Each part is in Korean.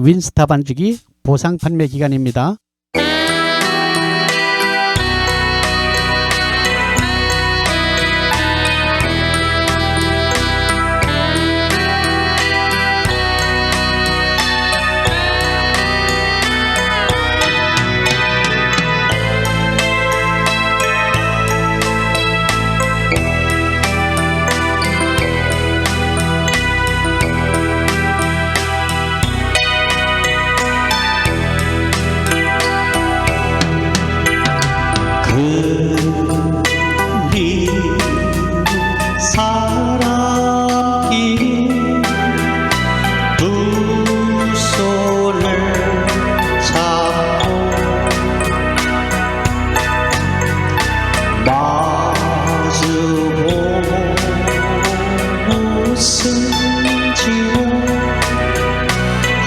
윈스타 반죽이 보상 판매 기간입니다. 우리 사랑끼리 두 손을 잡고 마주보고 웃음 지고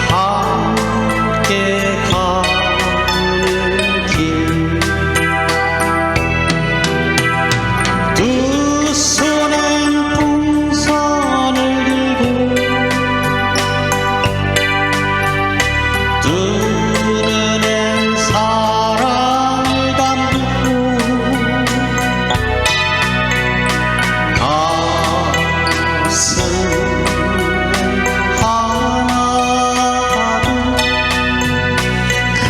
함께 가는 길 두 손엔 풍선을 들고 두 눈엔 사랑을 담고 가슴 하나도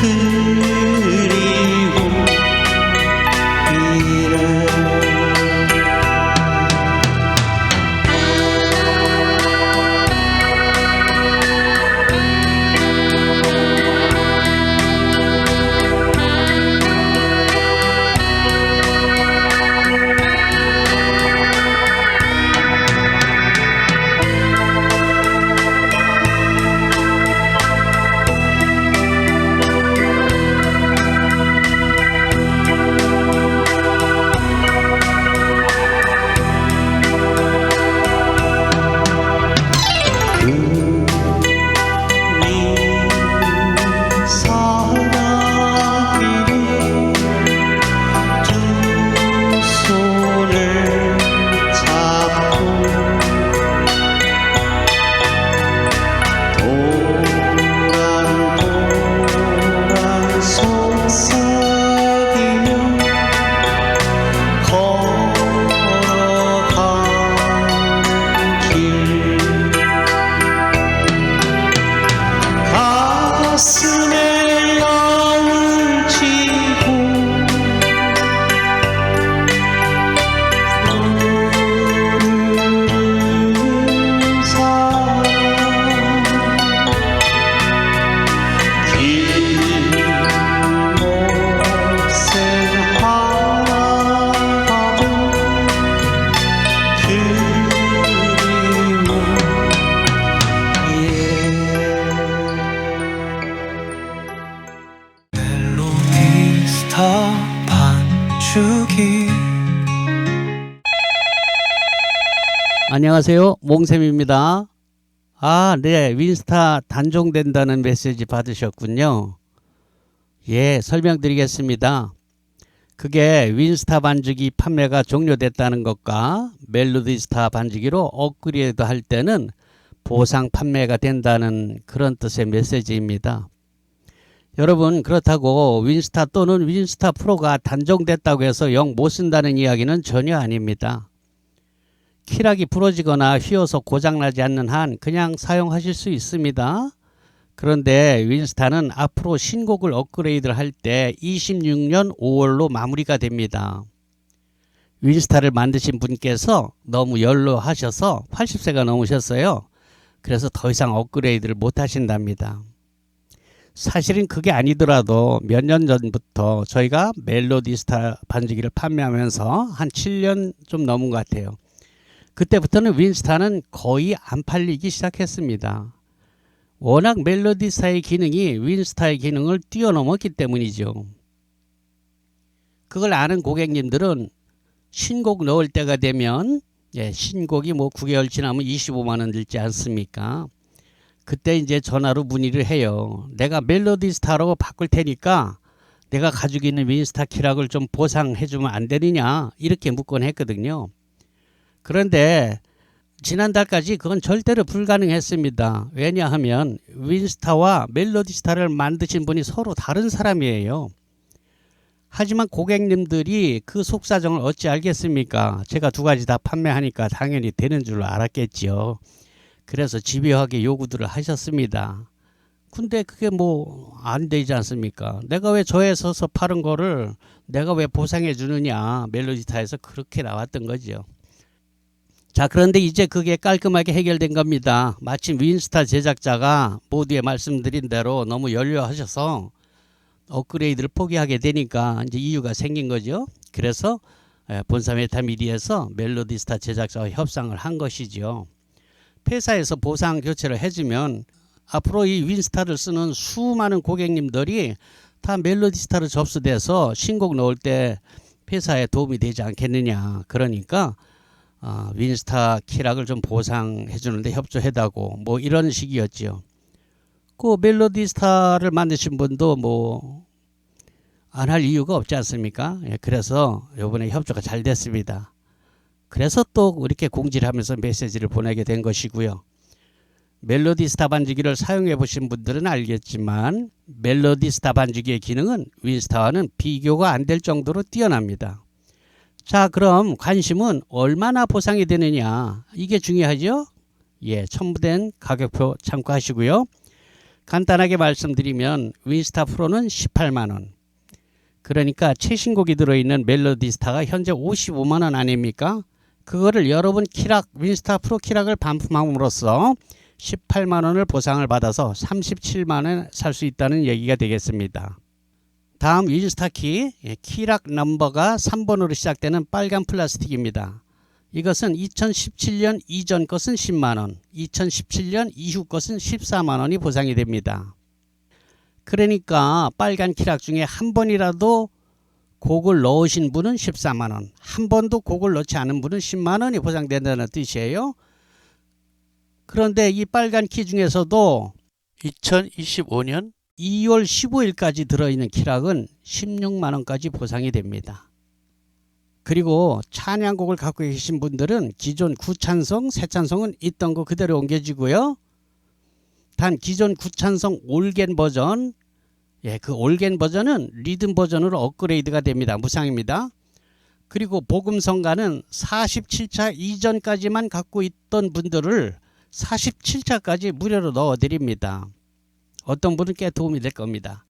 그리고 이래 가슴에 여울 지고 부르는 사람 길목새 하나도 그리워 멜로디스타 반죽이 안녕하세요, 몽쌤입니다. 네, 윈스타 단종된다는 메시지 받으셨군요. 예, 설명드리겠습니다. 그게 윈스타 반죽이 판매가 종료됐다는 것과 멜로디스타 반죽기로 업그레이드 할 때는 보상 판매가 된다는 그런 뜻의 메시지입니다. 여러분, 그렇다고 윈스타 또는 윈스타 프로가 단종됐다고 해서 영 못 쓴다는 이야기는 전혀 아닙니다. 키락이 부러지거나 휘어서 고장나지 않는 한 그냥 사용하실 수 있습니다. 그런데 윈스타는 앞으로 신곡을 업그레이드를 할 때 26년 5월로 마무리가 됩니다. 윈스타를 만드신 분께서 너무 연로하셔서 80세가 넘으셨어요. 그래서 더 이상 업그레이드를 못 하신답니다. 사실은 그게 아니더라도 몇 년 전부터 저희가 멜로디스타 반죽기를 판매하면서 한 7년 좀 넘은 것 같아요. 그때부터는 윈스타는 거의 안 팔리기 시작했습니다. 워낙 멜로디스타의 기능이 윈스타의 기능을 뛰어넘었기 때문이죠. 그걸 아는 고객님들은 신곡 넣을 때가 되면 신곡이 뭐 9개월 지나면 25만 원 들지 않습니까? 그때 이제 전화로 문의를 해요. 내가 멜로디스타로 바꿀 테니까 내가 가지고 있는 윈스타 키락을 좀 보상해 주면 안 되느냐 이렇게 묻곤 했거든요. 그런데 지난달까지 그건 절대로 불가능했습니다. 왜냐하면 윈스타와 멜로디스타를 만드신 분이 서로 다른 사람이에요. 하지만 고객님들이 그 속사정을 어찌 알겠습니까? 제가 두 가지 다 판매하니까 당연히 되는 줄 알았겠지요. 그래서 집요하게 요구들을 하셨습니다. 근데 그게 뭐 안 되지 않습니까? 내가 왜 저에 서서 파는 거를 내가 왜 보상해 주느냐. 멜로디스타에서 그렇게 나왔던 거죠. 자, 그런데 이제 그게 깔끔하게 해결된 겁니다. 마침 윈스타 제작자가 모두에 말씀드린 대로 너무 연료하셔서 업그레이드를 포기하게 되니까 이제 이유가 생긴 거죠. 그래서 본사 메타미디에서 멜로디스타 제작자와 협상을 한 것이죠. 회사에서 보상 교체를 해주면 앞으로 이 윈스타를 쓰는 수많은 고객님들이 다 멜로디스타로 접수돼서 신곡 넣을 때 회사에 도움이 되지 않겠느냐. 그러니까 윈스타 키락을 좀 보상해 주는데 협조해달라고 뭐 이런 식이었죠. 그 멜로디스타를 만드신 분도 뭐 안 할 이유가 없지 않습니까? 예, 그래서 이번에 협조가 잘 됐습니다. 그래서 또 이렇게 공지를 하면서 메시지를 보내게 된 것이고요. 멜로디스타 반주기를 사용해 보신 분들은 알겠지만 멜로디스타 반주기의 기능은 윈스타와는 비교가 안 될 정도로 뛰어납니다. 자, 그럼 관심은 얼마나 보상이 되느냐, 이게 중요하죠. 예, 첨부된 가격표 참고하시고요. 간단하게 말씀드리면 윈스타 프로는 18만원, 그러니까 최신곡이 들어있는 멜로디스타가 현재 55만원 아닙니까? 그거를 여러분 키락 윈스타 프로 키락을 반품함으로써 18만원을 보상을 받아서 37만원에 살 수 있다는 얘기가 되겠습니다. 다음 윈스타 키, 키락 넘버가 3번으로 시작되는 빨간 플라스틱입니다. 이것은 2017년 이전 것은 10만원, 2017년 이후 것은 14만원이 보상이 됩니다. 그러니까 빨간 키락 중에 한 번이라도 곡을 넣으신 분은 14만원, 한 번도 곡을 넣지 않은 분은 10만원이 보상된다는 뜻이에요. 그런데 이 빨간 키 중에서도 2025년 2월 15일까지 들어있는 키락은 16만원까지 보상이 됩니다. 그리고 찬양곡을 갖고 계신 분들은 기존 구찬성, 새찬성은 있던 거 그대로 옮겨지고요. 단 기존 구찬성 올겐 버전, 그 올겐 버전은 리듬 버전으로 업그레이드가 됩니다. 무상입니다. 그리고 복음성가는 47차 이전까지만 갖고 있던 분들을 47차까지 무료로 넣어드립니다. 어떤 분은 꽤 도움이 될 겁니다.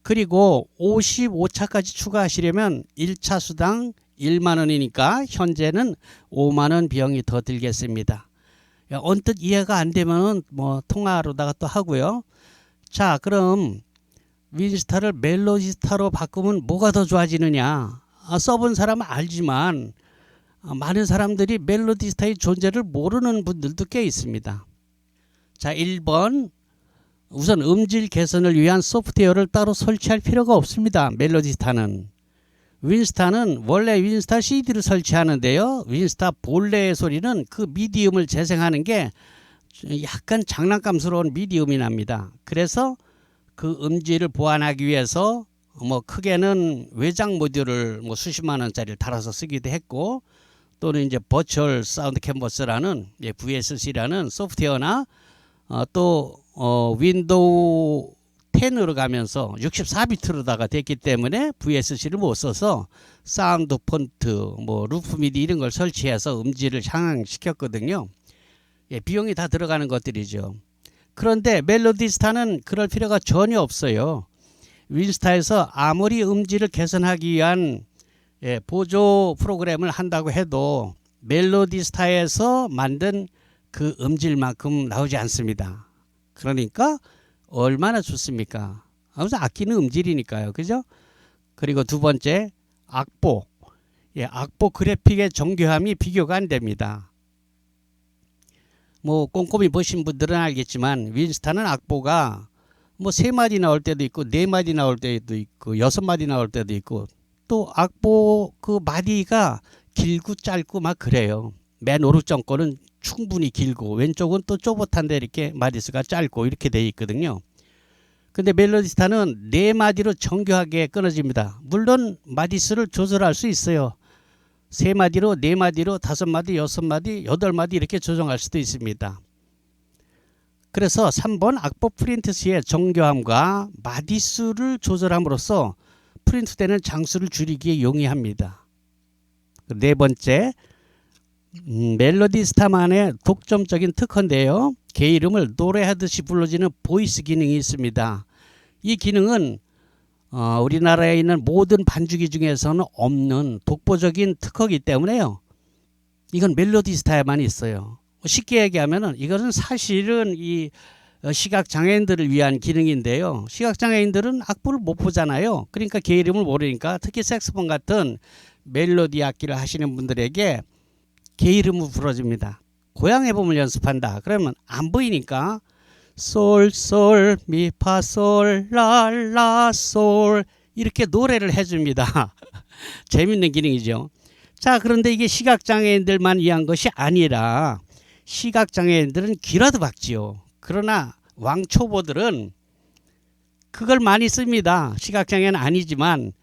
그리고 55차까지 추가하시려면 1차 수당 1만원이니까 현재는 5만원 비용이 더 들겠습니다. 언뜻 이해가 안 되면 뭐 통화로다가 또 하고요. 자, 그럼 윈스타를 멜로디스타로 바꾸면 뭐가 더 좋아지느냐? 써본 사람은 알지만 많은 사람들이 멜로디스타의 존재를 모르는 분들도 꽤 있습니다. 자, 1번, 우선 음질 개선을 위한 소프트웨어를 따로 설치할 필요가 없습니다. 멜로디스타는. 윈스타는 원래 윈스타 CD를 설치하는데요. 윈스타 본래의 소리는 그 미디움을 재생하는 게 약간 장난감스러운 미디움이 납니다. 그래서 그 음질을 보완하기 위해서 뭐 크게는 외장 모듈을 뭐 수십만 원짜리를 달아서 쓰기도 했고, 또는 이제 버추얼 사운드 캔버스라는 VSC라는 소프트웨어나 또 윈도우 10으로 가면서 64비트로다가 됐기 때문에 VSC를 못 써서 사운드 폰트, 뭐 루프 미디 이런 걸 설치해서 음질을 향상시켰거든요. 비용이 다 들어가는 것들이죠. 그런데 멜로디스타는 그럴 필요가 전혀 없어요. 윈스타에서 아무리 음질을 개선하기 위한 보조 프로그램을 한다고 해도 멜로디스타에서 만든 그 음질만큼 나오지 않습니다. 그러니까 얼마나 좋습니까? 아무튼 아끼는 음질이니까요. 그죠? 그리고 두 번째, 악보. 악보 그래픽의 정교함이 비교가 안 됩니다. 뭐 꼼꼼히 보신 분들은 알겠지만 윈스타는 악보가 뭐 3마디 나올 때도 있고 4마디 나올 때도 있고 6마디 나올 때도 있고, 또 악보 그 마디가 길고 짧고 막 그래요. 맨 오른쪽 거는 충분히 길고 왼쪽은 또 쪼봇한데 이렇게 마디수가 짧고 이렇게 돼 있거든요. 근데 멜로디스타는 4마디로 정교하게 끊어집니다. 물론 마디수를 조절할 수 있어요. 3마디로 4마디로 5마디 6마디 8마디 이렇게 조정할 수도 있습니다. 그래서 3번 악보 프린트 시의 정교함과 마디수를 조절함으로써 프린트되는 장수를 줄이기에 용이합니다. 4번째, 멜로디스타만의 독점적인 특허인데요. 개 이름을 노래하듯이 불러지는 보이스 기능이 있습니다. 이 기능은 우리나라에 있는 모든 반주기 중에서는 없는 독보적인 특허이기 때문에요. 이건 멜로디스타에만 있어요. 쉽게 얘기하면은 이것은 사실은 이 시각장애인들을 위한 기능인데요. 시각장애인들은 악보를 못 보잖아요. 그러니까 개 이름을 모르니까 특히 색소폰 같은 멜로디 악기를 하시는 분들에게 개 이름을 불러줍니다. 고향 해봄을 연습한다. 그러면 안 보이니까 솔솔 미파솔 랄라솔 이렇게 노래를 해줍니다. 재밌는 기능이죠. 자, 그런데 이게 시각장애인들만 위한 것이 아니라 시각장애인들은 귀라도 박지요. 그러나 왕초보들은 그걸 많이 씁니다. 시각장애는 아니지만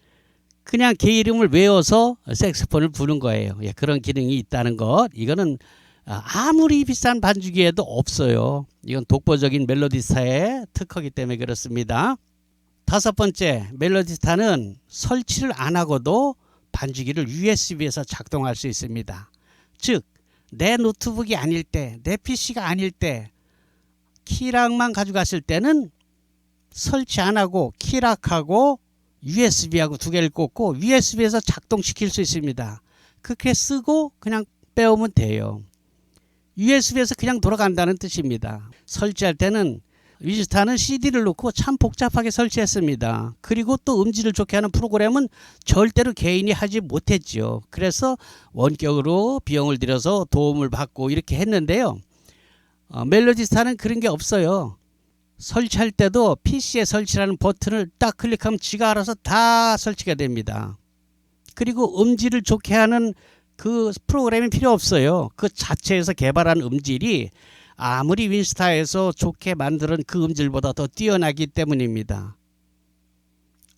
그냥 개 이름을 외워서 색소폰을 부는 거예요. 예, 그런 기능이 있다는 것. 이거는 아무리 비싼 반주기에도 없어요. 이건 독보적인 멜로디스타의 특허이기 때문에 그렇습니다. 5번째, 멜로디스타는 설치를 안 하고도 반주기를 USB에서 작동할 수 있습니다. 즉, 내 노트북이 아닐 때, 내 PC가 아닐 때 키락만 가져갔을 때는 설치 안 하고 키락하고 USB하고 2개를 꽂고 USB에서 작동시킬 수 있습니다. 그렇게 쓰고 그냥 빼오면 돼요. USB에서 그냥 돌아간다는 뜻입니다. 설치할 때는 윈스타는 CD를 넣고 참 복잡하게 설치했습니다. 그리고 또 음질을 좋게 하는 프로그램은 절대로 개인이 하지 못했죠. 그래서 원격으로 비용을 들여서 도움을 받고 이렇게 했는데요. 멜로디스타는 그런 게 없어요. 설치할 때도 PC에 설치라는 버튼을 딱 클릭하면 지가 알아서 다 설치가 됩니다. 그리고 음질을 좋게 하는 그 프로그램이 필요 없어요. 그 자체에서 개발한 음질이 아무리 윈스타에서 좋게 만드는 그 음질보다 더 뛰어나기 때문입니다.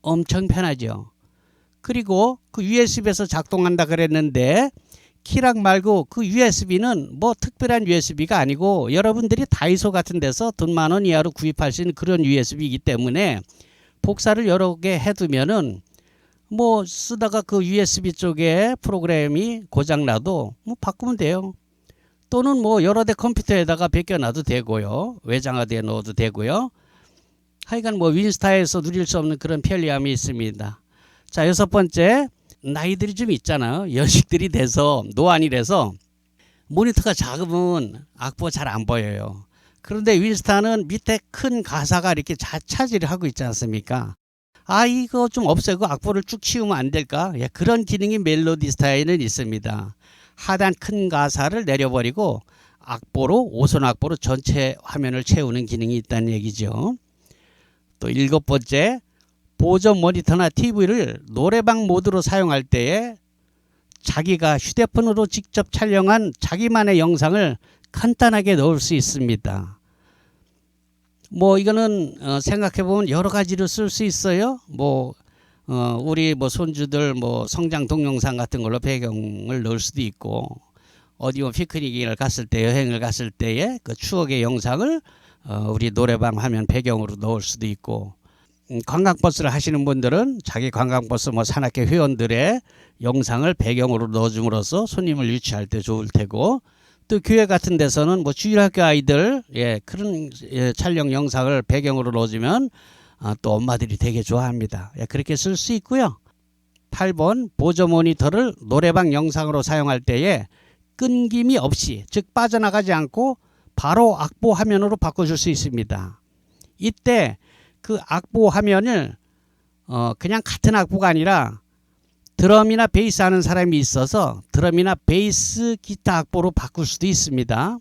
엄청 편하죠. 그리고 그 USB에서 작동한다 그랬는데 키락 말고 그 USB는 뭐 특별한 USB가 아니고 여러분들이 다이소 같은 데서 돈 10,000원 이하로 구입할 수 있는 그런 USB이기 때문에 복사를 여러 개 해두면은 뭐 쓰다가 그 USB 쪽에 프로그램이 고장나도 뭐 바꾸면 돼요. 또는 뭐 여러 대 컴퓨터에다가 베껴놔도 되고요. 외장하드에 넣어도 되고요. 하여간 뭐 윈스타에서 누릴 수 없는 그런 편리함이 있습니다. 자, 6번째, 나이들이 좀 있잖아요. 연식들이 돼서 노안이 돼서 모니터가 작으면 악보 잘 안 보여요. 그런데 윈스타는 밑에 큰 가사가 이렇게 차지를 하고 있지 않습니까? 아, 이거 좀 없애고 악보를 쭉 치우면 안 될까? 예, 그런 기능이 멜로디스타에는 있습니다. 하단 큰 가사를 내려버리고 악보로 5선 악보로 전체 화면을 채우는 기능이 있다는 얘기죠. 또 7번째, 보조 모니터나 TV를 노래방 모드로 사용할 때에 자기가 휴대폰으로 직접 촬영한 자기만의 영상을 간단하게 넣을 수 있습니다. 뭐 이거는 생각해보면 여러 가지로 쓸 수 있어요. 우리 손주들 성장 동영상 같은 걸로 배경을 넣을 수도 있고, 어디 피크닉을 갔을 때, 여행을 갔을 때의 그 추억의 영상을 우리 노래방 화면 배경으로 넣을 수도 있고, 관광버스를 하시는 분들은 자기 관광버스 산악회 회원들의 영상을 배경으로 넣어줌으로써 손님을 유치할 때 좋을 테고, 또 교회 같은 데서는 주일학교 아이들 그런 촬영 영상을 배경으로 넣어주면 또 엄마들이 되게 좋아합니다. 그렇게 쓸 수 있고요. 8번, 보조 모니터를 노래방 영상으로 사용할 때에 끊김이 없이, 즉 빠져나가지 않고 바로 악보 화면으로 바꿔줄 수 있습니다. 이때 그 악보 화면을 그냥 같은 악보가 아니라 드럼이나 베이스 하는 사람이 있어서 드럼이나 베이스 기타 악보로 바꿀 수도 있습니다.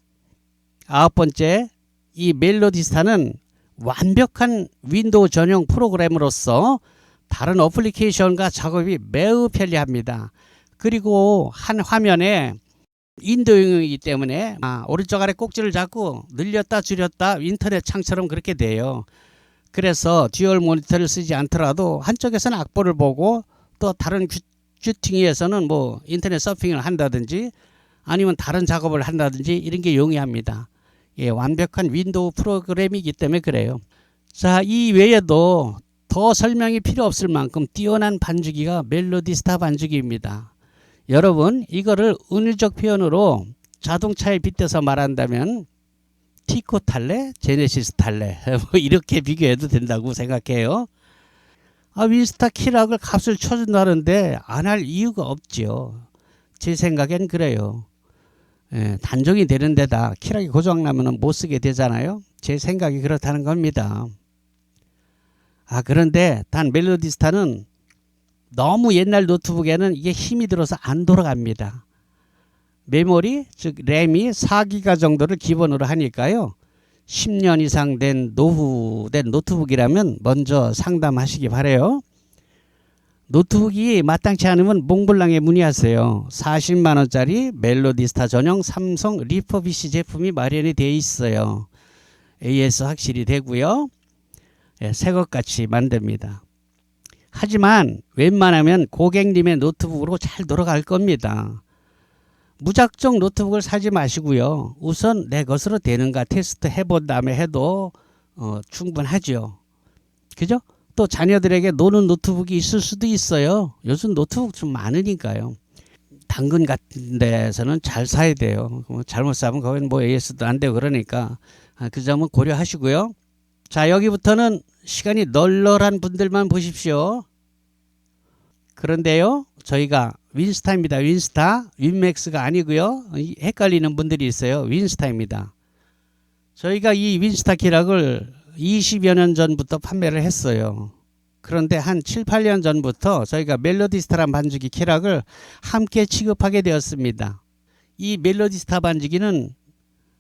9번째, 이 멜로디스타는 완벽한 윈도우 전용 프로그램으로서 다른 어플리케이션과 작업이 매우 편리합니다. 그리고 한 화면에 윈도우이기 때문에 오른쪽 아래 꼭지를 잡고 늘렸다 줄였다 인터넷 창처럼 그렇게 돼요. 그래서 듀얼 모니터를 쓰지 않더라도 한쪽에서는 악보를 보고 또 다른 슈팅에서는 뭐 인터넷 서핑을 한다든지 아니면 다른 작업을 한다든지 이런 게 용이합니다. 예, 완벽한 윈도우 프로그램이기 때문에 그래요. 자, 이 외에도 더 설명이 필요 없을 만큼 뛰어난 반주기가 멜로디스타 반주기입니다. 여러분, 이거를 은유적 표현으로 자동차에 빗대서 말한다면 티코 탈래? 제네시스 탈래? 뭐 이렇게 비교해도 된다고 생각해요. 윈스타 키락을 값을 쳐준다는데 안 할 이유가 없지요. 제 생각엔 그래요. 예, 단종이 되는 데다 키락이 고장나면 못 쓰게 되잖아요. 제 생각이 그렇다는 겁니다. 그런데 단 멜로디스타는 너무 옛날 노트북에는 이게 힘이 들어서 안 돌아갑니다. 메모리, 즉 램이 4기가 정도를 기본으로 하니까요. 10년 이상 된 노후된 노트북이라면 먼저 상담하시기 바래요. 노트북이 마땅치 않으면 몽블랑에 문의하세요. 40만 원짜리 멜로디스타 전용 삼성 리퍼비시 제품이 마련이 되어 있어요. AS 확실히 되고요. 예, 새것같이 만듭니다. 하지만 웬만하면 고객님의 노트북으로 잘 돌아갈 겁니다. 무작정 노트북을 사지 마시고요. 우선 내 것으로 되는가 테스트 해본 다음에 해도 충분하죠. 그죠? 또 자녀들에게 노는 노트북이 있을 수도 있어요. 요즘 노트북 좀 많으니까요. 당근 같은 데서는 잘 사야 돼요. 잘못 사면 거기는 뭐 AS도 안 되고 그러니까 그 점은 고려하시고요. 자, 여기부터는 시간이 널널한 분들만 보십시오. 그런데요, 저희가 윈스타입니다. 윈스타, 윈맥스가 아니고요. 헷갈리는 분들이 있어요. 윈스타입니다. 저희가 이 윈스타 키락을 20여 년 전부터 판매를 했어요. 그런데 한 7, 8년 전부터 저희가 멜로디스타란 반주기 키락을 함께 취급하게 되었습니다. 이 멜로디스타 반주기는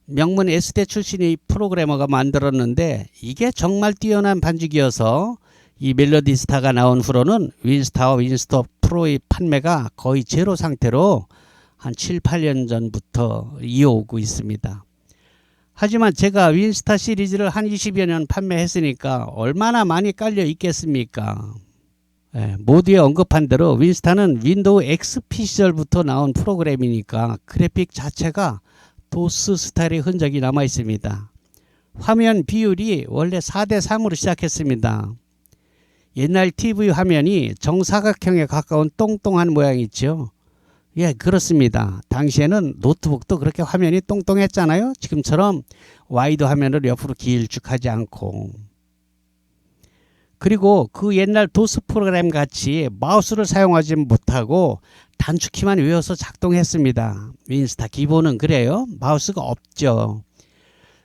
명문 S대 출신의 프로그래머가 만들었는데 이게 정말 뛰어난 반주기여서 이 멜로디스타가 나온 후로는 윈스타와 윈스톱 프로의 판매가 거의 제로 상태로 한 7, 8년 전부터 이어오고 있습니다. 하지만 제가 윈스타 시리즈를 한 20여 년 판매했으니까 얼마나 많이 깔려 있겠습니까? 모두에 언급한 대로 윈스타는 윈도우 XP 시절부터 나온 프로그램이니까 그래픽 자체가 도스 스타일의 흔적이 남아 있습니다. 화면 비율이 원래 4:3으로 시작했습니다. 옛날 TV 화면이 정사각형에 가까운 똥똥한 모양이 있죠. 예, 그렇습니다. 당시에는 노트북도 그렇게 화면이 똥똥했잖아요. 지금처럼 와이드 화면을 옆으로 길쭉하지 않고. 그리고 그 옛날 도스 프로그램 같이 마우스를 사용하지 못하고 단축키만 외워서 작동했습니다. 윈스타 기본은 그래요. 마우스가 없죠.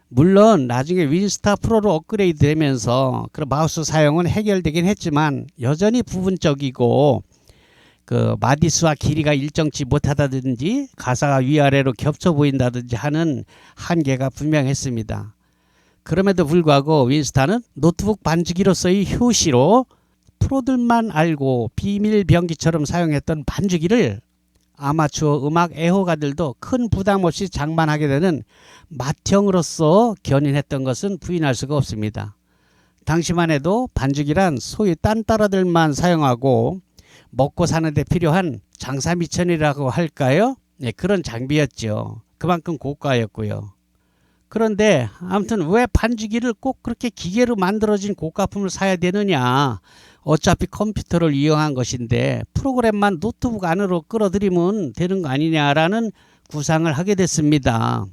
물론 나중에 윈스타 프로로 업그레이드 되면서 그 마우스 사용은 해결되긴 했지만 여전히 부분적이고 그 마디수와 길이가 일정치 못하다든지 가사가 위아래로 겹쳐 보인다든지 하는 한계가 분명했습니다. 그럼에도 불구하고 윈스타는 노트북 반주기로서의 효시로 프로들만 알고 비밀 병기처럼 사용했던 반주기를 아마추어 음악 애호가들도 큰 부담 없이 장만하게 되는 맏형으로서 견인했던 것은 부인할 수가 없습니다. 당시만 해도 반주기란 소위 딴따라들만 사용하고 먹고 사는 데 필요한 장사미천이라고 할까요? 네, 그런 장비였죠. 그만큼 고가였고요. 그런데 아무튼 왜 반주기를 꼭 그렇게 기계로 만들어진 고가품을 사야 되느냐. 어차피 컴퓨터를 이용한 것인데 프로그램만 노트북 안으로 끌어들이면 되는 거 아니냐라는 구상을 하게 됐습니다.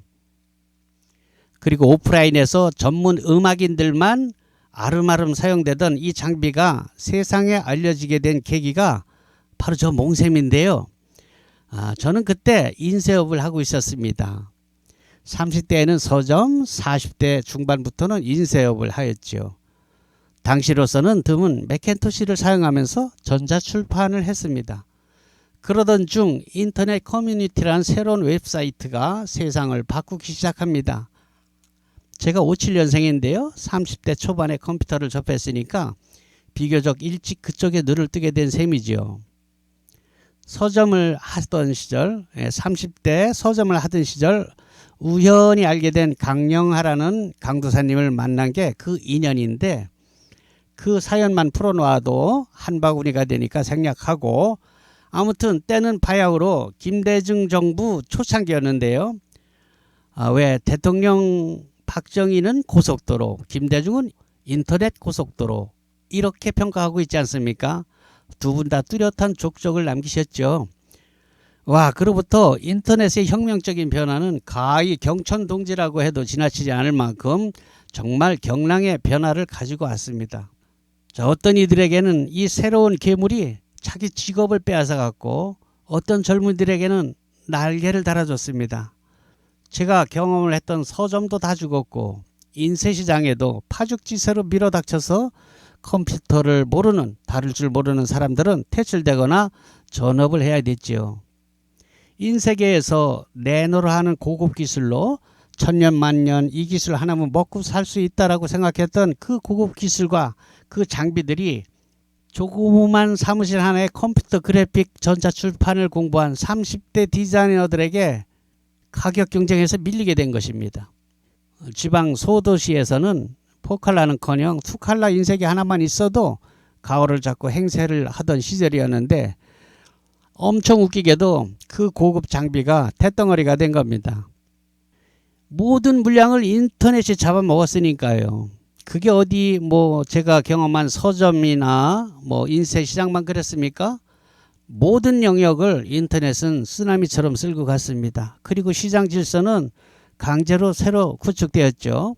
그리고 오프라인에서 전문 음악인들만 아름아름 사용되던 이 장비가 세상에 알려지게 된 계기가 바로 저 몽셈인데요. 저는 그때 인쇄업을 하고 있었습니다. 30대에는 서점, 40대 중반부터는 인쇄업을 하였죠. 당시로서는 드문 맥킨토시를 사용하면서 전자출판을 했습니다. 그러던 중 인터넷 커뮤니티라는 새로운 웹사이트가 세상을 바꾸기 시작합니다. 제가 57년생인데요. 30대 초반에 컴퓨터를 접했으니까 비교적 일찍 그쪽에 눈을 뜨게 된 셈이죠. 서점을 하던 시절, 30대 서점을 하던 시절 우연히 알게 된 강영하라는 강도사님을 만난 게 그 인연인데 그 사연만 풀어놓아도 한 바구니가 되니까 생략하고 아무튼 때는 바야흐로 김대중 정부 초창기였는데요. 왜 대통령 박정희는 고속도로, 김대중은 인터넷 고속도로 이렇게 평가하고 있지 않습니까? 두 분 다 뚜렷한 족적을 남기셨죠. 와, 그로부터 인터넷의 혁명적인 변화는 가히 경천동지라고 해도 지나치지 않을 만큼 정말 경랑의 변화를 가지고 왔습니다. 자, 어떤 이들에게는 이 새로운 괴물이 자기 직업을 빼앗아갔고 어떤 젊은이들에게는 날개를 달아줬습니다. 제가 경험을 했던 서점도 다 죽었고 인쇄시장에도 파죽지세로 밀어닥쳐서 컴퓨터를 모르는, 다룰 줄 모르는 사람들은 퇴출되거나 전업을 해야 됐지요. 인쇄계에서 내노를 하는 고급 기술로 천년만년 이 기술 하나면 먹고 살 수 있다라고 생각했던 그 고급 기술과 그 장비들이 조그만 사무실 하나에 컴퓨터 그래픽 전자출판을 공부한 30대 디자이너들에게 가격 경쟁에서 밀리게 된 것입니다. 지방 소도시에서는 포칼라는커녕 투칼라 인쇄기 하나만 있어도 가오를 잡고 행세를 하던 시절이었는데 엄청 웃기게도 그 고급 장비가 쇳덩어리가 된 겁니다. 모든 물량을 인터넷이 잡아먹었으니까요. 그게 어디 제가 경험한 서점이나 인쇄시장만 그랬습니까? 모든 영역을 인터넷은 쓰나미처럼 쓸고 갔습니다. 그리고 시장 질서는 강제로 새로 구축되었죠.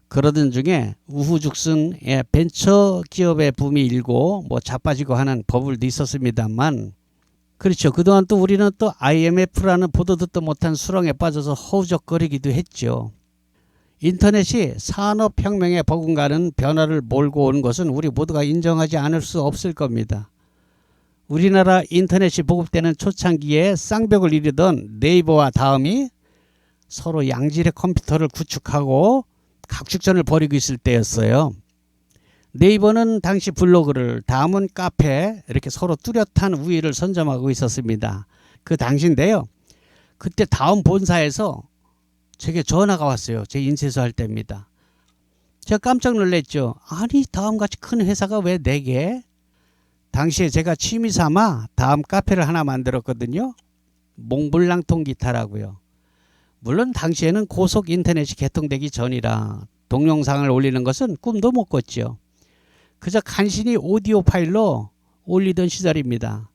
그러던 중에 우후죽순의 벤처 기업의 붐이 일고 자빠지고 하는 버블도 있었습니다만, 그렇죠. 그동안 또 우리는 또 IMF라는 보도 듣도 못한 수렁에 빠져서 허우적거리기도 했죠. 인터넷이 산업혁명에 버금가는 변화를 몰고 온 것은 우리 모두가 인정하지 않을 수 없을 겁니다. 우리나라 인터넷이 보급되는 초창기에 쌍벽을 이루던 네이버와 다음이 서로 양질의 컴퓨터를 구축하고 각축전을 벌이고 있을 때였어요. 네이버는 당시 블로그를, 다음은 카페, 이렇게 서로 뚜렷한 우위를 선점하고 있었습니다. 그 당시인데요. 그때 다음 본사에서 제게 전화가 왔어요. 제 인쇄소 할 때입니다. 제가 깜짝 놀랐죠. 아니, 다음같이 큰 회사가 왜 4개? 당시에 제가 취미 삼아 다음 카페를 하나 만들었거든요. 몽블랑 통기타라고요. 물론 당시에는 고속 인터넷이 개통되기 전이라 동영상을 올리는 것은 꿈도 못 꿨죠. 그저 간신히 오디오 파일로 올리던 시절입니다.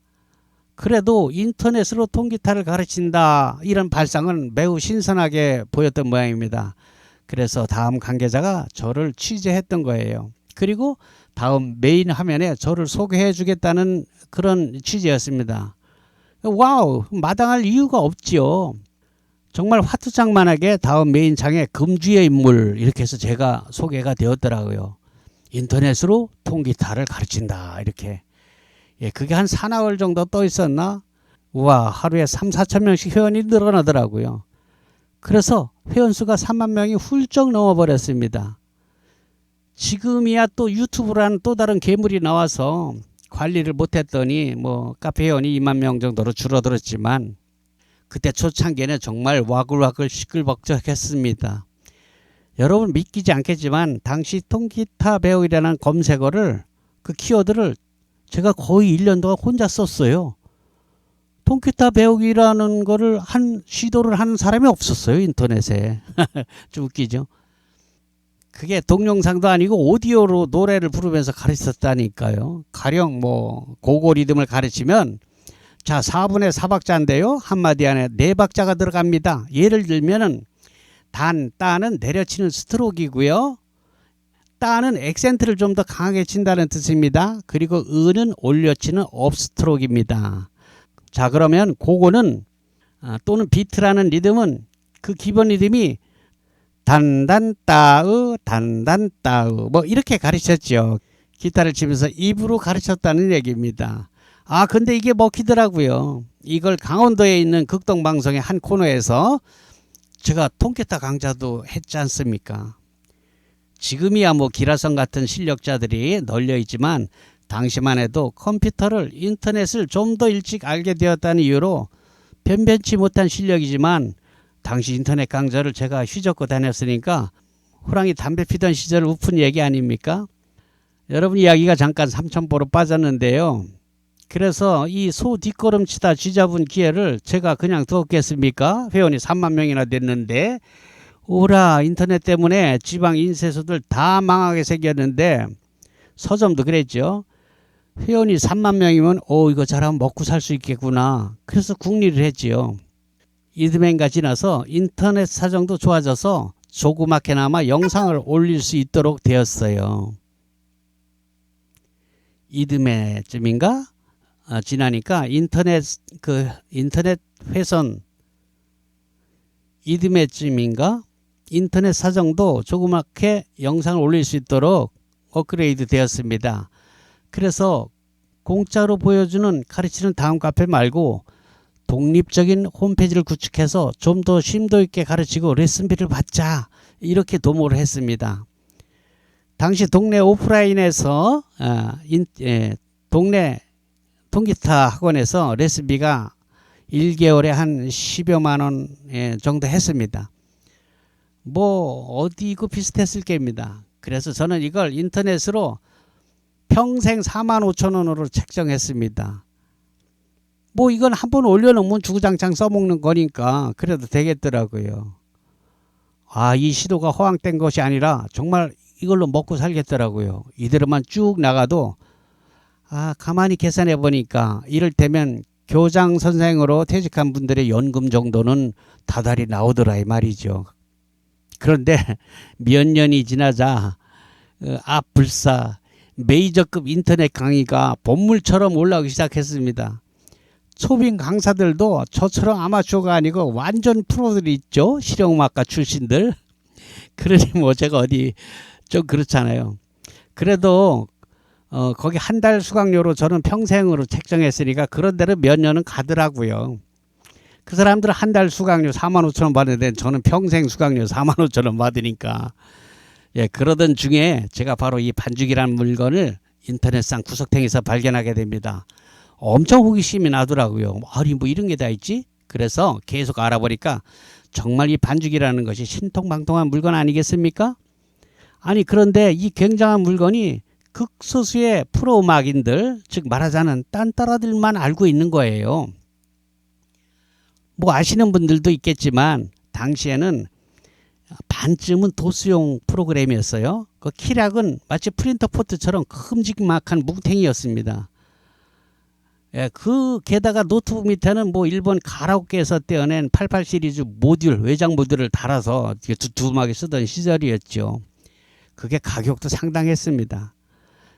그래도 인터넷으로 통기타를 가르친다, 이런 발상은 매우 신선하게 보였던 모양입니다. 그래서 다음 관계자가 저를 취재했던 거예요. 그리고 다음 메인 화면에 저를 소개해 주겠다는 그런 취재였습니다. 와우, 마땅할 이유가 없지요. 정말 화투장만하게 다음 메인 장에 금주의 인물, 이렇게 해서 제가 소개가 되었더라고요. 인터넷으로 통기타를 가르친다, 이렇게. 예, 그게 한 4~5월 정도 떠 있었나? 우와, 하루에 3~4천 명씩 회원이 늘어나더라고요. 그래서 회원수가 3만 명이 훌쩍 넘어버렸습니다. 지금이야 또 유튜브라는 또 다른 괴물이 나와서 관리를 못했더니 카페 회원이 2만 명 정도로 줄어들었지만, 그때 초창기에는 정말 와글와글 시끌벅적했습니다. 여러분 믿기지 않겠지만 당시 통기타 배우기라는 검색어를, 그 키워드를 제가 거의 1년 동안 혼자 썼어요. 통기타 배우기라는 거를 시도를 하는 사람이 없었어요, 인터넷에. 좀 웃기죠. 그게 동영상도 아니고 오디오로 노래를 부르면서 가르쳤다니까요. 가령 고고 리듬을 가르치면, 자, 4분의 4박자인데요. 한마디 안에 4박자가 들어갑니다. 예를 들면은 따는 내려치는 스트로크이고요. 따는 액센트를 좀 더 강하게 친다는 뜻입니다. 그리고 은은 올려치는 업스트로크입니다. 자, 그러면 그거는 또는 비트라는 리듬은 그 기본 리듬이 단단 따으 단단 따으 이렇게 가르쳤죠. 기타를 치면서 입으로 가르쳤다는 얘기입니다. 근데 이게 먹히더라고요. 이걸 강원도에 있는 극동방송의 한 코너에서 제가 통기타 강좌도 했지 않습니까? 지금이야 기라성 같은 실력자들이 널려 있지만 당시만 해도 컴퓨터를, 인터넷을 좀 더 일찍 알게 되었다는 이유로 변변치 못한 실력이지만, 당시 인터넷 강좌를 제가 휘젓고 다녔으니까 호랑이 담배 피던 시절 우픈 얘기 아닙니까? 여러분, 이야기가 잠깐 삼천포로 빠졌는데요. 그래서 이 소 뒷걸음치다 쥐잡은 기회를 제가 그냥 두었겠습니까? 회원이 3만 명이나 됐는데 오라 인터넷 때문에 지방 인쇄소들 다 망하게 생겼는데 서점도 그랬죠. 회원이 3만 명이면 이거 잘하면 먹고 살 수 있겠구나. 그래서 국리를 했지요. 이듬해인가 지나서 인터넷 사정도 좋아져서 조그맣게나마 영상을 올릴 수 있도록 되었어요. 이듬해쯤인가 지나니까 인터넷 회선 이듬해쯤인가 인터넷 사정도 조그맣게 영상을 올릴 수 있도록 업그레이드 되었습니다. 그래서 공짜로 보여주는 가르치는 다음 카페 말고 독립적인 홈페이지를 구축해서 좀 더 심도 있게 가르치고 레슨비를 받자 이렇게 도모를 했습니다. 당시 동네 오프라인에서 동네 통기타 학원에서 레슨비가 1개월에 한 10여만 원 정도 했습니다. 어디 그 비슷했을 겁니다. 그래서 저는 이걸 인터넷으로 평생 4만 5천 원으로 책정했습니다. 이건 한번 올려놓으면 주구장창 써먹는 거니까 그래도 되겠더라고요. 이 시도가 허황된 것이 아니라 정말 이걸로 먹고 살겠더라고요. 이대로만 쭉 나가도 가만히 계산해 보니까 이를테면 교장 선생으로 퇴직한 분들의 연금 정도는 다달이 나오더라 이 말이죠. 그런데 몇 년이 지나자 불사 메이저급 인터넷 강의가 본물처럼 올라오기 시작했습니다. 초빙 강사들도 저처럼 아마추어가 아니고 완전 프로들이 있죠. 실용음악가 출신들. 그러니 제가 어디 좀 그렇잖아요. 그래도 거기 한 달 수강료로 저는 평생으로 책정했으니까 그런 데로 몇 년은 가더라고요. 그 사람들은 한 달 수강료 4만 5천 원 받는데 저는 평생 수강료 4만 5천 원 받으니까 그러던 중에 제가 바로 이 반죽이라는 물건을 인터넷상 구석탱이에서 발견하게 됩니다. 엄청 호기심이 나더라고요. 아니 이런 게 다 있지? 그래서 계속 알아보니까 정말 이 반죽이라는 것이 신통방통한 물건 아니겠습니까? 아니 그런데 이 굉장한 물건이 극소수의 프로 음악인들, 즉 말하자면 딴따라들만 알고 있는 거예요. 아시는 분들도 있겠지만 당시에는 반쯤은 도수용 프로그램이었어요. 그 키락은 마치 프린터 포트처럼 큼직막한 뭉탱이였습니다. 게다가 노트북 밑에는 일본 가라오케에서 떼어낸 88 시리즈 모듈, 외장 모듈을 달아서 두툼하게 쓰던 시절이었죠. 그게 가격도 상당했습니다.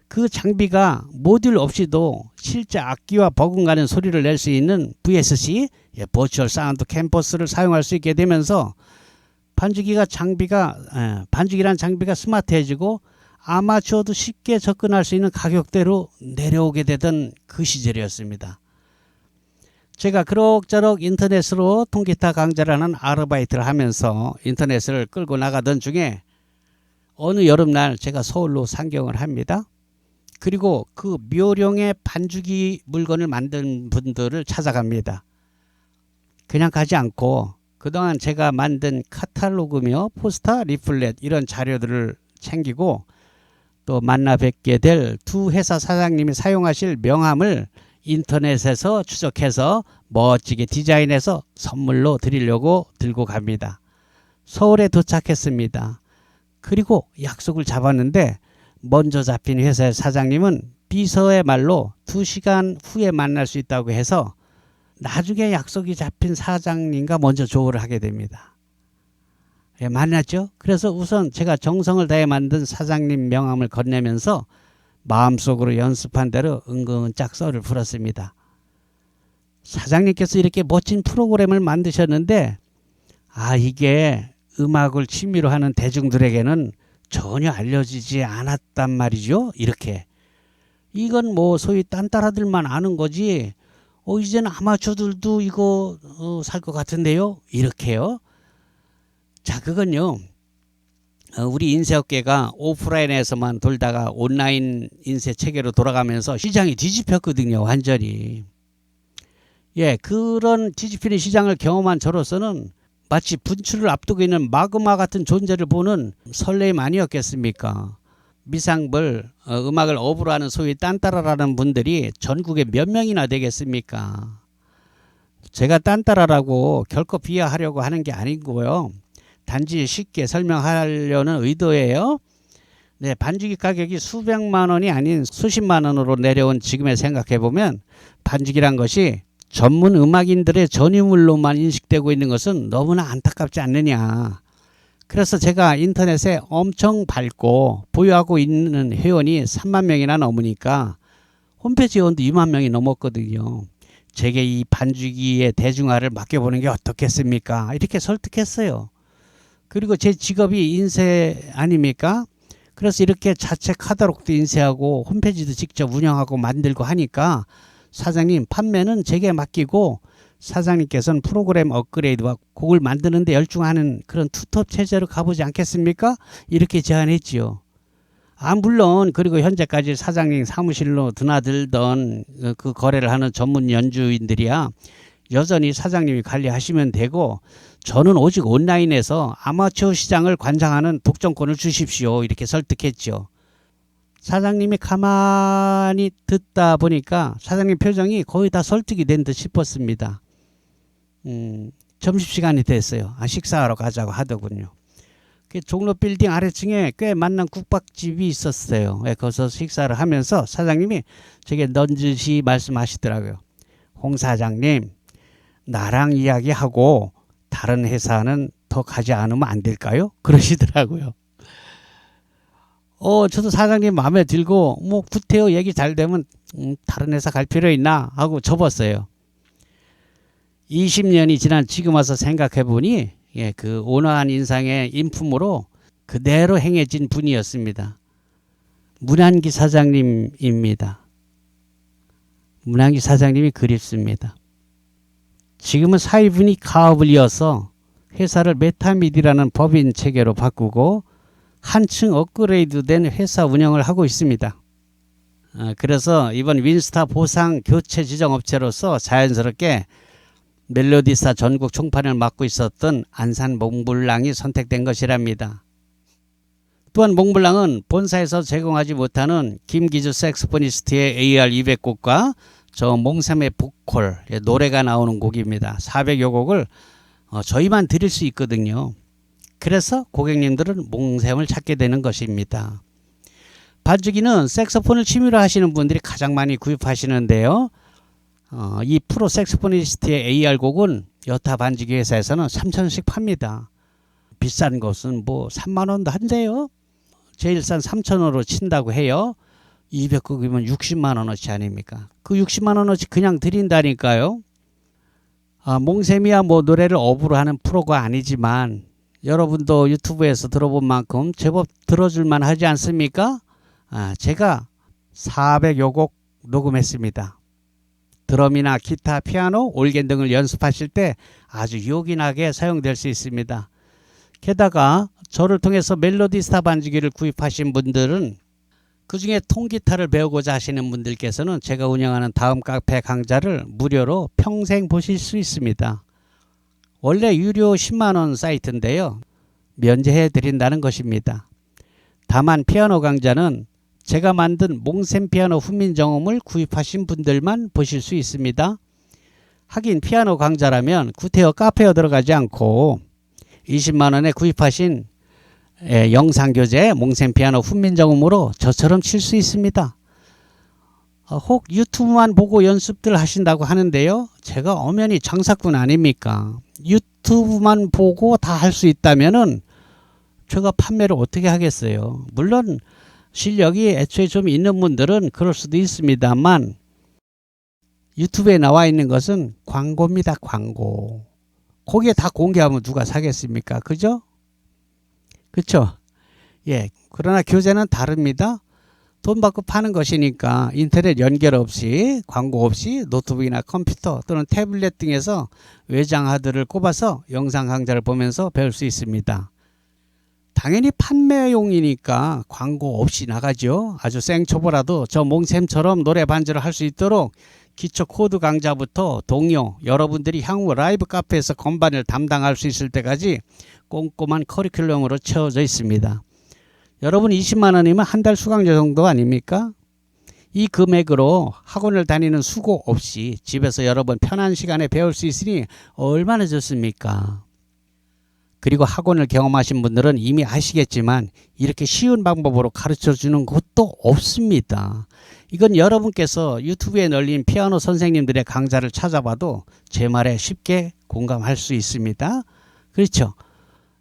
그 장비가 모듈 없이도 실제 악기와 버금가는 소리를 낼 수 있는 VSC, 버추얼 사운드 캠퍼스를 사용할 수 있게 되면서 반죽이란 장비가 스마트해지고 아마추어도 쉽게 접근할 수 있는 가격대로 내려오게 되던 그 시절이었습니다. 제가 그럭저럭 인터넷으로 통기타 강좌라는 아르바이트를 하면서 인터넷을 끌고 나가던 중에 어느 여름날 제가 서울로 상경을 합니다. 그리고 그 묘령의 반죽이 물건을 만든 분들을 찾아갑니다. 그냥 가지 않고 그동안 제가 만든 카탈로그며 포스터, 리플렛 이런 자료들을 챙기고 또 만나 뵙게 될 두 회사 사장님이 사용하실 명함을 인터넷에서 추적해서 멋지게 디자인해서 선물로 드리려고 들고 갑니다. 서울에 도착했습니다. 그리고 약속을 잡았는데 먼저 잡힌 회사의 사장님은 비서의 말로 2시간 후에 만날 수 있다고 해서 나중에 약속이 잡힌 사장님과 먼저 조율을 하게 됩니다. 만났죠. 그래서 우선 제가 정성을 다해 만든 사장님 명함을 건네면서 마음속으로 연습한 대로 은근짝 썰을 풀었습니다. 사장님께서 이렇게 멋진 프로그램을 만드셨는데 이게 음악을 취미로 하는 대중들에게는 전혀 알려지지 않았단 말이죠. 이렇게. 이건 소위 딴따라들만 아는 거지 이제는 아마추어들도 이거 살 것 같은데요. 이렇게요. 자, 그건요. 우리 인쇄업계가 오프라인에서만 돌다가 온라인 인쇄 체계로 돌아가면서 시장이 뒤집혔거든요. 완전히. 그런 뒤집히는 시장을 경험한 저로서는 마치 분출을 앞두고 있는 마그마 같은 존재를 보는 설레임 아니었겠습니까? 미상불 음악을 업으로 하는 소위 딴따라라는 분들이 전국에 몇 명이나 되겠습니까? 제가 딴따라라고 결코 비하하려고 하는 게 아니고요. 단지 쉽게 설명하려는 의도예요. 네, 반주기 가격이 수백만 원이 아닌 수십만 원으로 내려온 지금에 생각해보면 반주기란 것이 전문 음악인들의 전유물로만 인식되고 있는 것은 너무나 안타깝지 않느냐. 그래서 제가 인터넷에 엄청 밟고 보유하고 있는 회원이 3만 명이나 넘으니까 홈페이지 회원도 2만 명이 넘었거든요. 제게 이 반주기의 대중화를 맡겨보는 게 어떻겠습니까? 이렇게 설득했어요. 그리고 제 직업이 인쇄 아닙니까? 그래서 이렇게 자체 카탈로그도 인쇄하고 홈페이지도 직접 운영하고 만들고 하니까 사장님 판매는 제게 맡기고 사장님께서는 프로그램 업그레이드와 곡을 만드는 데 열중하는 그런 투톱 체제로 가보지 않겠습니까? 이렇게 제안했지요. 물론 그리고 현재까지 사장님 사무실로 드나들던 그 거래를 하는 전문 연주인들이야 여전히 사장님이 관리하시면 되고 저는 오직 온라인에서 아마추어 시장을 관장하는 독점권을 주십시오. 이렇게 설득했죠. 사장님이 가만히 듣다 보니까 사장님 표정이 거의 다 설득이 된 듯 싶었습니다. 점심시간이 됐어요. 식사하러 가자고 하더군요. 그 종로 빌딩 아래층에 꽤 만난 국밥집이 있었어요. 거기서 식사를 하면서 사장님이 제게 넌지시 말씀하시더라고요. 홍 사장님, 나랑 이야기하고 다른 회사는 더 가지 않으면 안 될까요? 그러시더라고요. 저도 사장님 마음에 들고 뭐 구태여 얘기 잘 되면 다른 회사 갈 필요 있나 하고 접었어요. 20년이 지난 지금 와서 생각해 보니 그 온화한 인상의 인품으로 그대로 행해진 분이었습니다. 문한기 사장님입니다. 문한기 사장님이 그립습니다. 지금은 사위분이 가업을 이어서 회사를 메타미디라는 법인 체계로 바꾸고 한층 업그레이드된 회사 운영을 하고 있습니다. 그래서 이번 윈스타 보상 교체 지정업체로서 자연스럽게 멜로디스타 전국 총판을 맡고 있었던 안산 몽블랑이 선택된 것이랍니다. 또한 몽블랑은 본사에서 제공하지 못하는 김기주 색소포니스트의 AR200곡과 저 몽샘의 보컬 노래가 나오는 곡입니다. 400여 곡을 저희만 드릴 수 있거든요. 그래서 고객님들은 몽샘을 찾게 되는 것입니다. 반주기는 색소폰을 취미로 하시는 분들이 가장 많이 구입하시는데요. 이 프로 색소포니스트의 AR곡은 여타 반주기 회사에서는 3,000원씩 팝니다. 비싼 것은 뭐 3만원도 한대요. 제일 싼 3,000원으로 친다고 해요. 200곡이면 60만원어치 아닙니까? 그 60만원어치 그냥 드린다니까요. 몽샘이야 뭐 노래를 업으로 하는 프로가 아니지만 여러분도 유튜브에서 들어본 만큼 제법 들어줄만 하지 않습니까? 제가 400여 곡 녹음했습니다. 드럼이나 기타, 피아노, 올겐 등을 연습하실 때 아주 요긴하게 사용될 수 있습니다. 게다가 저를 통해서 멜로디스타 반주기를 구입하신 분들은 그중에 통기타를 배우고자 하시는 분들께서는 제가 운영하는 다음 카페 강좌를 무료로 평생 보실 수 있습니다. 원래 유료 10만원 사이트인데요. 면제해 드린다는 것입니다. 다만 피아노 강좌는 제가 만든 몽샘 피아노 훈민정음을 구입하신 분들만 보실 수 있습니다. 하긴 피아노 강좌라면 구태여 카페에 들어가지 않고 20만원에 구입하신 영상교재 몽샘 피아노 훈민정음으로 저처럼 칠 수 있습니다. 혹 유튜브만 보고 연습들 하신다고 하는데요. 제가 엄연히 장사꾼 아닙니까? 유튜브만 보고 다 할 수 있다면은 제가 판매를 어떻게 하겠어요? 물론 실력이 애초에 좀 있는 분들은 그럴 수도 있습니다만 유튜브에 나와 있는 것은 광고입니다. 광고. 거기에 다 공개하면 누가 사겠습니까? 그죠? 그쵸? 예. 그러나 교재는 다릅니다. 돈 받고 파는 것이니까 인터넷 연결 없이 광고 없이 노트북이나 컴퓨터 또는 태블릿 등에서 외장 하드를 꼽아서 영상 강좌를 보면서 배울 수 있습니다. 당연히 판매용이니까 광고 없이 나가죠. 아주 생초보라도 저 몽샘처럼 노래 반주를 할 수 있도록 기초 코드 강좌부터 동요, 여러분들이 향후 라이브 카페에서 건반을 담당할 수 있을 때까지 꼼꼼한 커리큘럼으로 채워져 있습니다. 여러분 20만 원이면 한 달 수강료 정도 아닙니까? 이 금액으로 학원을 다니는 수고 없이 집에서 여러분 편한 시간에 배울 수 있으니 얼마나 좋습니까? 그리고 학원을 경험하신 분들은 이미 아시겠지만 이렇게 쉬운 방법으로 가르쳐 주는 곳도 없습니다. 이건 여러분께서 유튜브에 널린 피아노 선생님들의 강좌를 찾아봐도 제 말에 쉽게 공감할 수 있습니다. 그렇죠?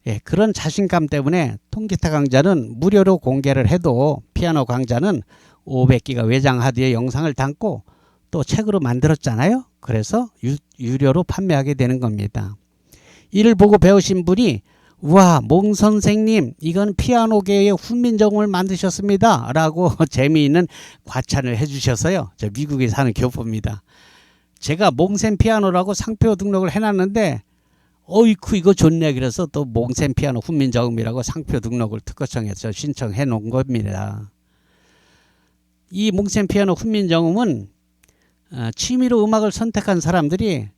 예, 그런 자신감 때문에 통기타 강좌는 무료로 공개를 해도 피아노 강좌는 500기가 외장 하드에 영상을 담고 또 책으로 만들었잖아요. 그래서 유료로 판매하게 되는 겁니다. 이를 보고 배우신 분이 우와 몽 선생님 이건 피아노계의 훈민정음을 만드셨습니다 라고 재미있는 과찬을 해주셔서요. 저 미국에 사는 교포입니다. 제가 몽센 피아노라고 상표 등록을 해놨는데 어이쿠 이거 좋네 그래서 또 몽센 피아노 훈민정음이라고 상표 등록을 특허청에서 신청해 놓은 겁니다. 이 몽센 피아노 훈민정음은 취미로 음악을 선택한 사람들이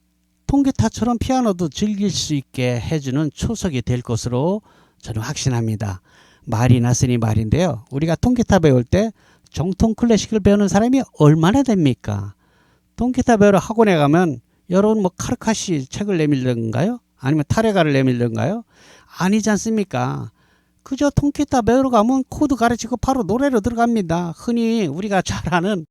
통기타처럼 피아노도 즐길 수 있게 해주는 초석이 될 것으로 저는 확신합니다. 말이 났으니 말인데요. 우리가 통기타 배울 때 정통 클래식을 배우는 사람이 얼마나 됩니까? 통기타 배우러 학원에 가면 여러분 뭐 카르카시 책을 내밀던가요? 아니면 타레가를 내밀던가요? 아니지 않습니까? 그저 통기타 배우러 가면 코드 가르치고 바로 노래로 들어갑니다. 흔히 우리가 잘 아는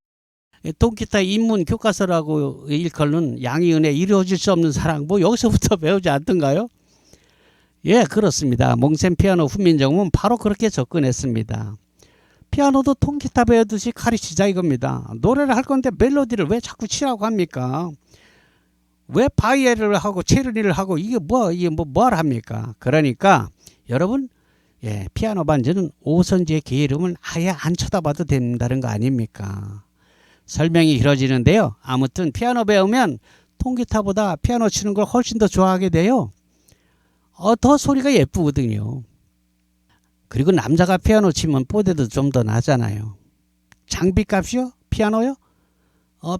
통기타 입문 교과서라고 일컬는 양희은의 이루어질 수 없는 사랑 뭐 여기서부터 배우지 않던가요? 예 그렇습니다. 몽센 피아노 훈민정음은 바로 그렇게 접근했습니다. 피아노도 통기타 배우듯이 가르치자 이겁니다. 노래를 할 건데 멜로디를 왜 자꾸 치라고 합니까? 왜 바이엘을 하고 체르니를 하고 이게 뭐를 합니까? 그러니까 여러분 예 피아노 반주는 오선지의 개 이름은 아예 안 쳐다봐도 된다는 거 아닙니까? 설명이 길어지는데요. 아무튼 피아노 배우면 통기타보다 피아노 치는 걸 훨씬 더 좋아하게 돼요. 더 소리가 예쁘거든요. 그리고 남자가 피아노 치면 뽀대도 좀 더 나잖아요. 장비값이요? 피아노요?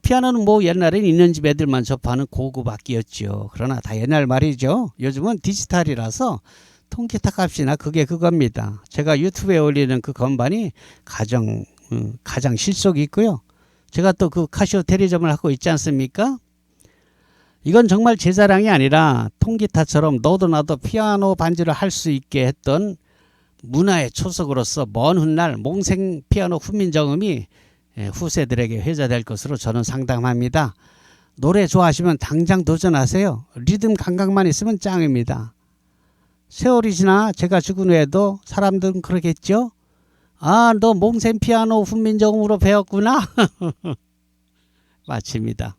피아노는 뭐 옛날엔 있는 집 애들만 접하는 고급 악기였죠. 그러나 다 옛날 말이죠. 요즘은 디지털이라서 통기타 값이나 그게 그겁니다. 제가 유튜브에 올리는 그 건반이 가장 실속이 있고요. 제가 또 그 카시오 대리점을 하고 있지 않습니까? 이건 정말 제 자랑이 아니라 통기타처럼 너도 나도 피아노 반주를 할 수 있게 했던 문화의 초석으로서 먼 훗날 몽생 피아노 훈민정음이 후세들에게 회자될 것으로 저는 상담합니다. 노래 좋아하시면 당장 도전하세요. 리듬 감각만 있으면 짱입니다. 세월이 지나 제가 죽은 후에도 사람들은 그러겠죠? 아, 너 몽센 피아노 훈민정음으로 배웠구나? 마칩니다.